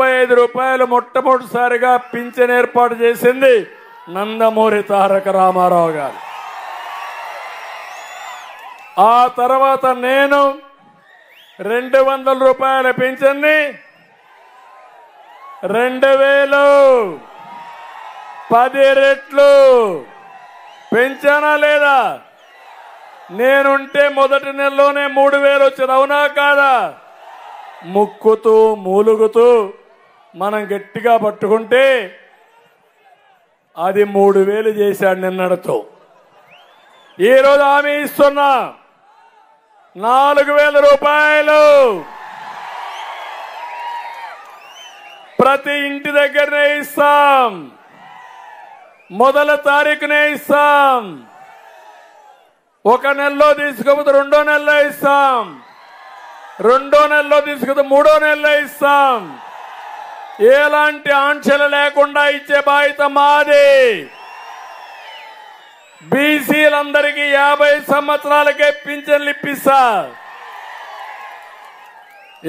25 రూపాయలు మొట్టమొదటిసారిగా పింఛన్ ఏర్పాటు చేసింది నందమూరి తారక రామారావు గారు. ఆ తర్వాత నేను 200 రూపాయల పింఛన్ని 2010 రెట్లు పెంచానా లేదా? నేనుంటే మొదటి నెలలోనే 3000 వచ్చింది, అవునా కాదా? ముక్కుతూ మూలుగుతూ మనం గట్టిగా పట్టుకుంటే అది 3000 చేశాడు నిన్నటితో. ఈరోజు హామీ ఇస్తున్నా 4000 రూపాయలు ప్రతి ఇంటి దగ్గరనే ఇస్తాం. మొదటి తారీఖునే ఇస్తాం. ఒక నెలలో తీసుకోకపోతే 2వ నెలలో ఇస్తాం. 2వ నెలలో తీసుకుంటే 3వ నెలలో ఇస్తాం. ఎలాంటి ఆంక్షలు లేకుండా ఇచ్చే బాధ్యత మాది. బీసీలందరికీ 50 సంవత్సరాలకే పింఛన్లు ఇప్పిస్తా.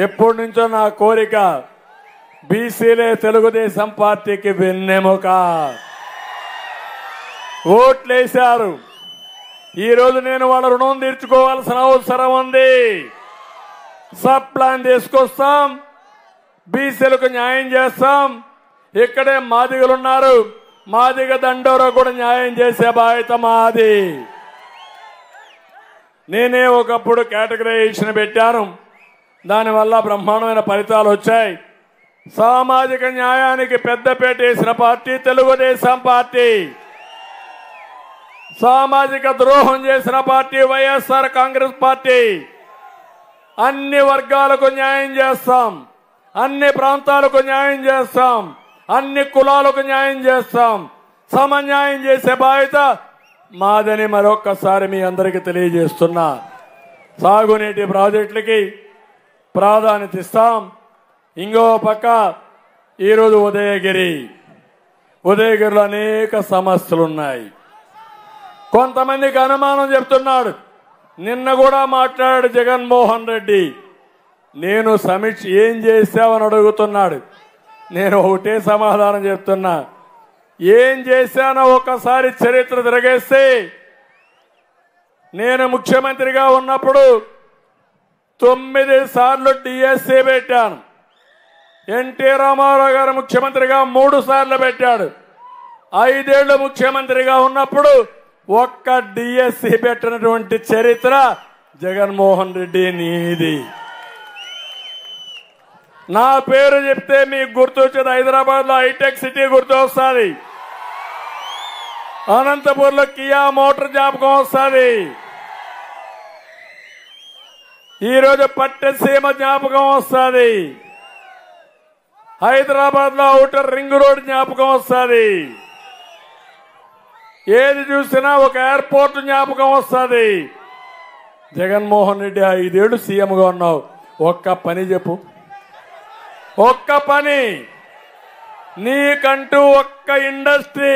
ఎప్పటి నుంచో నా కోరిక, బీసీలే తెలుగుదేశం పార్టీకి వెన్నెముక. ఓట్లేశారు. ఈరోజు నేను వాళ్ళ రుణం తీర్చుకోవాల్సిన అవసరం ఉంది. సబ్ ప్లాన్ తీసుకొస్తాం, బీసీలకు న్యాయం చేస్తాం. ఇక్కడే మాదిగలున్నారు, మాదిగ దండోరా కూడా న్యాయం చేసే బాధ్యత మాది. నేనే ఒకప్పుడు కేటగరైజేషన్ పెట్టాను, దానివల్ల బ్రహ్మాండమైన ఫలితాలు వచ్చాయి. సామాజిక న్యాయానికి పెద్దపీట వేసిన పార్టీ తెలుగుదేశం పార్టీ. సామాజిక ద్రోహం చేసిన పార్టీ వైఎస్ఆర్ కాంగ్రెస్ పార్టీ. అన్ని వర్గాలకు న్యాయం చేస్తాం, అన్ని ప్రాంతాలకు న్యాయం చేస్తాం, అన్ని కులాలకు న్యాయం చేస్తాం. సమన్యాయం చేసే బాధ్యత మాదని మరొక్కసారి మీ అందరికీ తెలియజేస్తున్నా. సాగునీటి ప్రాజెక్టులకి ప్రాధాన్యత ఇస్తాం. ఇంకో పక్క ఈరోజు ఉదయగిరిలో అనేక సమస్యలున్నాయి. కొంతమందికి అనుమానం చెప్తున్నాడు. నిన్న కూడా మాట్లాడాడు జగన్మోహన్ రెడ్డి. నేను సమీక్ష ఏం చేశావని అడుగుతున్నాడు. నేను ఒకటే సమాధానం చెప్తున్నా, ఏం చేశానో ఒకసారి చరిత్ర తిరగేస్తే, నేను ముఖ్యమంత్రిగా ఉన్నప్పుడు 9 సార్లు డిఎస్సీ పెట్టాను. ఎన్టీ రామారావు గారు ముఖ్యమంత్రిగా 3 సార్లు పెట్టాడు. 5 ఏళ్లు ముఖ్యమంత్రిగా ఉన్నప్పుడు ఒక్క డిఎస్సీ పెట్టినటువంటి చరిత్ర జగన్మోహన్ రెడ్డి నీది. నా పేరు చెప్తే మీకు గుర్తొచ్చేది హైదరాబాద్ లో హైటెక్ సిటీ గుర్తు వస్తుంది, అనంతపూర్లో కియా మోటార్ జ్ఞాపకం వస్తుంది, ఈరోజు పట్టసీమ జ్ఞాపకం వస్తుంది, హైదరాబాద్ లో ఔటర్ రింగ్ రోడ్ జ్ఞాపకం వస్తుంది, ఏది చూసినా ఒక ఎయిర్పోర్ట్ జ్ఞాపకం వస్తుంది. జగన్మోహన్ రెడ్డి 5 ఏళ్లు సీఎంగా ఉన్నావు, ఒక్క పని చెప్పు, ఒక్క పని. నీకంటూ ఒక్క ఇండస్ట్రీ